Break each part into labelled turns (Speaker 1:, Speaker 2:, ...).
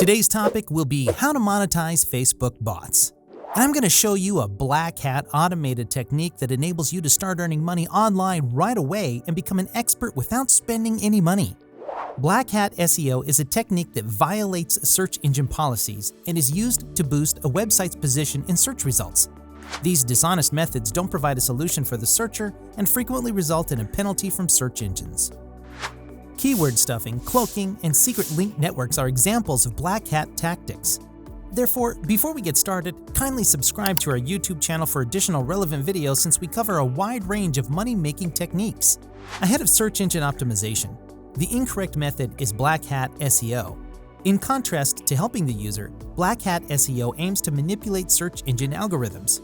Speaker 1: Today's topic will be how to monetize Facebook bots. And I'm going to show you a black hat automated technique that enables you to start earning money online right away and become an expert without spending any money. Black hat SEO is a technique that violates search engine policies and is used to boost a website's position in search results. These dishonest methods don't provide a solution for the searcher and frequently result in a penalty from search engines. Keyword stuffing, cloaking, and secret link networks are examples of black hat tactics. Therefore, before we get started, kindly subscribe to our YouTube channel for additional relevant videos since we cover a wide range of money-making techniques. Ahead of search engine optimization, the incorrect method is black hat SEO. In contrast to helping the user, black hat SEO aims to manipulate search engine algorithms.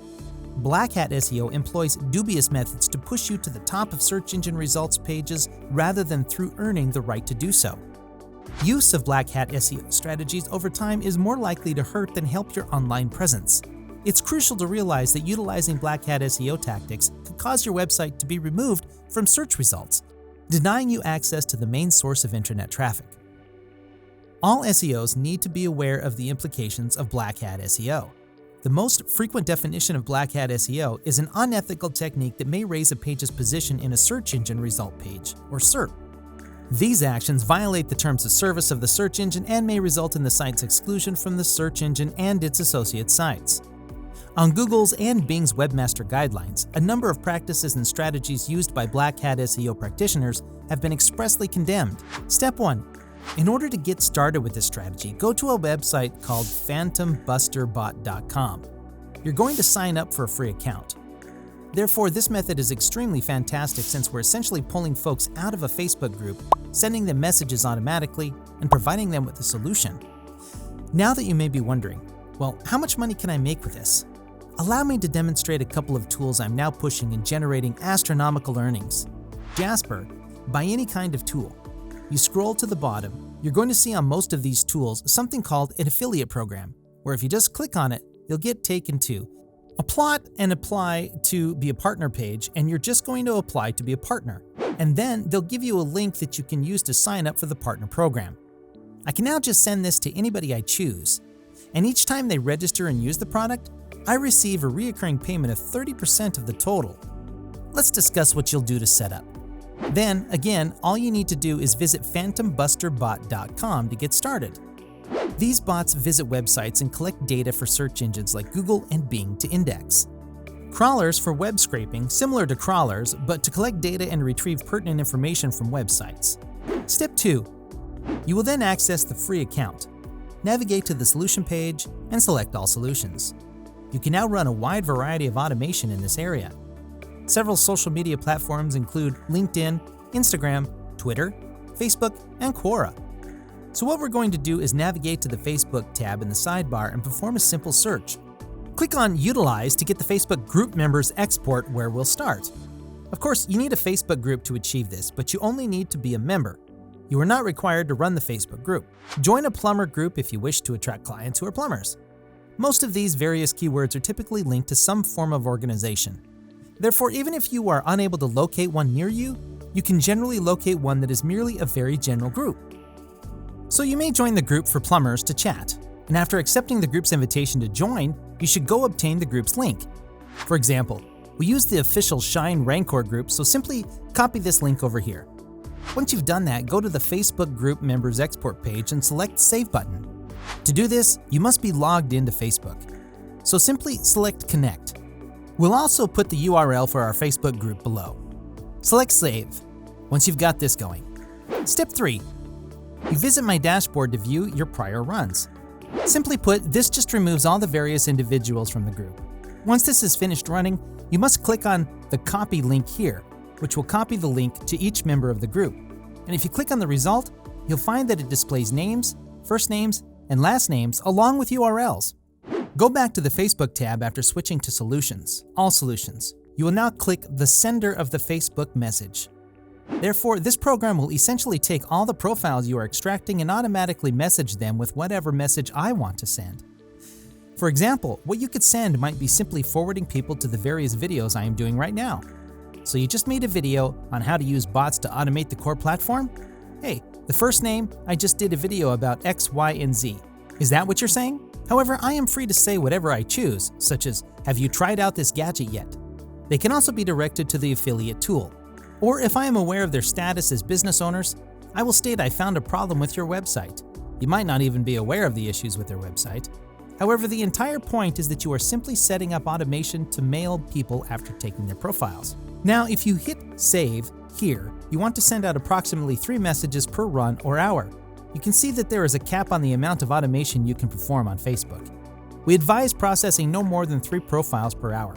Speaker 1: Black hat SEO employs dubious methods to push you to the top of search engine results pages rather than through earning the right to do so. Use of black hat SEO strategies over time is more likely to hurt than help your online presence. It's crucial to realize that utilizing black hat SEO tactics could cause your website to be removed from search results, denying you access to the main source of internet traffic. All SEOs need to be aware of the implications of black hat SEO. The most frequent definition of black hat SEO is an unethical technique that may raise a page's position in a search engine result page, or SERP. These actions violate the terms of service of the search engine and may result in the site's exclusion from the search engine and its associate sites. On Google's and Bing's webmaster guidelines, a number of practices and strategies used by black hat SEO practitioners have been expressly condemned. Step 1. In order to get started with this strategy, go to a website called phantombusterbot.com. You're going to sign up for a free account. Therefore, this method is extremely fantastic since we're essentially pulling folks out of a Facebook group, sending them messages automatically, and providing them with a solution. Now that you may be wondering, well, how much money can I make with this? Allow me to demonstrate a couple of tools I'm now pushing and generating astronomical earnings. Jasper, buy any kind of tool. You scroll to the bottom, you're going to see on most of these tools something called an affiliate program, where if you just click on it, you'll get taken to a plot and apply to be a partner page, and you're just going to apply to be a partner. And then they'll give you a link that you can use to sign up for the partner program. I can now just send this to anybody I choose, and each time they register and use the product, I receive a recurring payment of 30% of the total. Let's discuss what you'll do to set up. Then, again, all you need to do is visit phantombusterbot.com to get started. These bots visit websites and collect data for search engines like Google and Bing to index. Crawlers for web scraping, similar to crawlers, but to collect data and retrieve pertinent information from websites. Step 2. You will then access the free account. Navigate to the solution page and select all solutions. You can now run a wide variety of automation in this area. Several social media platforms include LinkedIn, Instagram, Twitter, Facebook, and Quora. So what we're going to do is navigate to the Facebook tab in the sidebar and perform a simple search. Click on Utilize to get the Facebook group members export where we'll start. Of course, you need a Facebook group to achieve this, but you only need to be a member. You are not required to run the Facebook group. Join a plumber group if you wish to attract clients who are plumbers. Most of these various keywords are typically linked to some form of organization. Therefore, even if you are unable to locate one near you, you can generally locate one that is merely a very general group. So you may join the group for plumbers to chat, and after accepting the group's invitation to join, you should go obtain the group's link. For example, we use the official Shine Rancor group, so simply copy this link over here. Once you've done that, go to the Facebook group members export page and select Save button. To do this, you must be logged into Facebook. So simply select Connect. We'll also put the URL for our Facebook group below. Select Save once you've got this going. Step 3. You visit my dashboard to view your prior runs. Simply put, this just removes all the various individuals from the group. Once this is finished running, you must click on the Copy link here, which will copy the link to each member of the group. And if you click on the result, you'll find that it displays names, first names, and last names along with URLs. Go back to the Facebook tab after switching to Solutions, All Solutions. You will now click the sender of the Facebook message. Therefore, this program will essentially take all the profiles you are extracting and automatically message them with whatever message I want to send. For example, what you could send might be simply forwarding people to the various videos I am doing right now. So you just made a video on how to use bots to automate the core platform? Hey, the first name, I just did a video about X, Y, and Z. Is that what you're saying? However, I am free to say whatever I choose, such as, have you tried out this gadget yet? They can also be directed to the affiliate tool. Or if I am aware of their status as business owners, I will state I found a problem with your website. You might not even be aware of the issues with their website. However, the entire point is that you are simply setting up automation to mail people after taking their profiles. Now, if you hit save here, you want to send out approximately 3 messages per run or hour. You can see that there is a cap on the amount of automation you can perform on Facebook. We advise processing no more than 3 profiles per hour.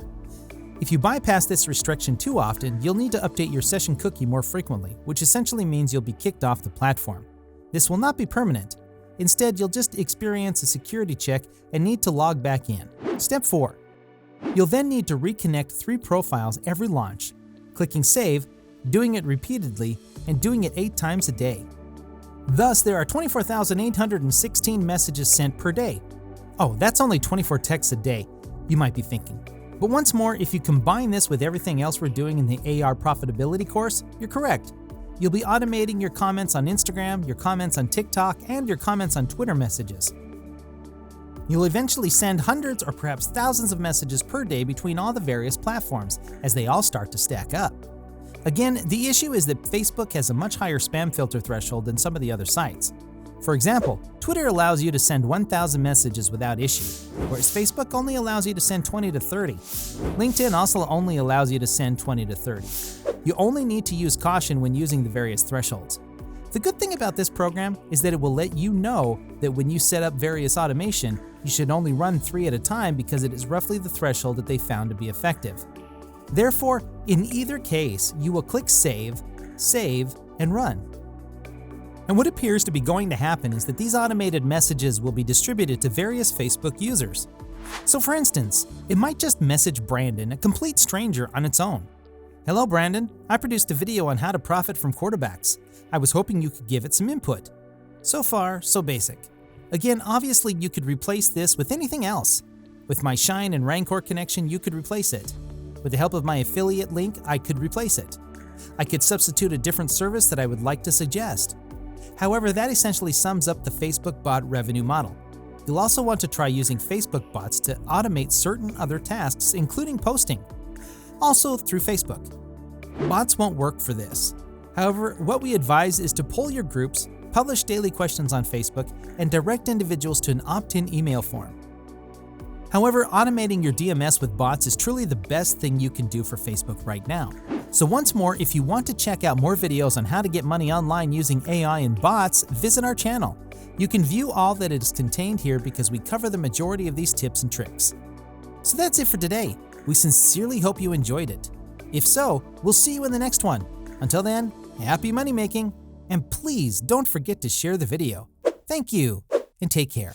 Speaker 1: If you bypass this restriction too often, you'll need to update your session cookie more frequently, which essentially means you'll be kicked off the platform. This will not be permanent. Instead, you'll just experience a security check and need to log back in. Step 4. You'll then need to reconnect 3 profiles every launch, clicking save, doing it repeatedly, and doing it 8 times a day. Thus, there are 24,816 messages sent per day. Oh, that's only 24 texts a day, you might be thinking. But once more, if you combine this with everything else we're doing in the AR profitability course, you're correct. You'll be automating your comments on Instagram, your comments on TikTok, and your comments on Twitter messages. You'll eventually send hundreds or perhaps thousands of messages per day between all the various platforms, as they all start to stack up. Again, the issue is that Facebook has a much higher spam filter threshold than some of the other sites. For example, Twitter allows you to send 1,000 messages without issue, whereas Facebook only allows you to send 20 to 30. LinkedIn also only allows you to send 20 to 30. You only need to use caution when using the various thresholds. The good thing about this program is that it will let you know that when you set up various automation, you should only run 3 at a time because it is roughly the threshold that they found to be effective. Therefore, in either case, you will click save, and run. And what appears to be going to happen is that these automated messages will be distributed to various Facebook users. So for instance, it might just message Brandon, a complete stranger, on its own. Hello Brandon, I produced a video on how to profit from quarterbacks. I was hoping you could give it some input. So far, so basic. Again, obviously you could replace this with anything else. With my Shine and Rancor connection, you could replace it. With the help of my affiliate link, I could replace it. I could substitute a different service that I would like to suggest. However, that essentially sums up the Facebook bot revenue model. You'll also want to try using Facebook bots to automate certain other tasks, including posting, also through Facebook. Bots won't work for this. However, what we advise is to poll your groups, publish daily questions on Facebook, and direct individuals to an opt-in email form. However, automating your DMS with bots is truly the best thing you can do for Facebook right now. So once more, if you want to check out more videos on how to get money online using AI and bots, visit our channel. You can view all that is contained here because we cover the majority of these tips and tricks. So that's it for today. We sincerely hope you enjoyed it. If so, we'll see you in the next one. Until then, happy money making, and please don't forget to share the video. Thank you, and take care.